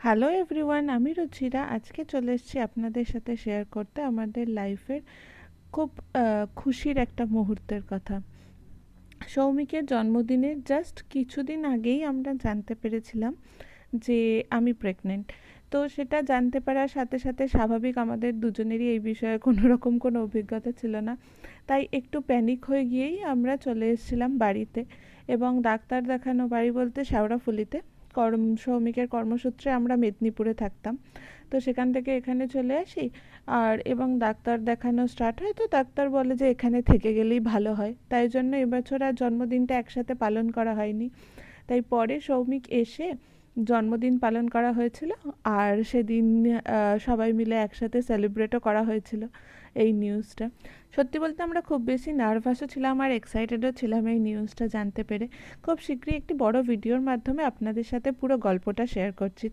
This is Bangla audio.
হ্যালো এভরিওয়ান, আমি রুচিরা। আজকে চলে এসেছি আপনাদের সাথে শেয়ার করতে আমাদের লাইফের খুব খুশির একটা মুহূর্তের কথা। সৌমিকের জন্মদিনের জাস্ট কিছুদিন আগেই আমরা জানতে পেরেছিলাম যে আমি প্রেগনেন্ট। তো সেটা জানতে পারার সাথে সাথে স্বাভাবিক আমাদের দুজনেরই এই বিষয়ে কোনো রকম কোনো অভিজ্ঞতা ছিল না, তাই একটু প্যানিক হয়ে গিয়েই আমরা চলে এসেছিলাম বাড়িতে। এবং ডাক্তার দেখানো, বাড়ি বলতে শেওড়াফুলিতে, সৌমিকের কর্মসূত্রে আমরা মেদিনীপুরে থাকতাম। তো সেখান থেকে এখানে চলে আসি এবং ডাক্তার দেখানো স্টার্ট হয়। তো ডাক্তার বলে যে এখানে থেকে গেলেই ভালো হয়, তাই জন্য এবছর আর জন্মদিনটা একসাথে পালন করা হয়নি। তাই পরে সৌমিক এসে জন্মদিন পালন করা হয়েছিল। আর সেদিন সবাই মিলে একসাথে সেলিব্রেটও করা হয়েছিল এই নিউজটা। সত্যি বলতে আমরা খুব বেশি নার্ভাসও ছিলাম আর এক্সাইটেডও ছিলাম এই নিউজটা জানতে পেরে। খুব শীঘ্রই একটি বড় ভিডিওর মাধ্যমে আপনাদের সাথে পুরো গল্পটা শেয়ার করছি।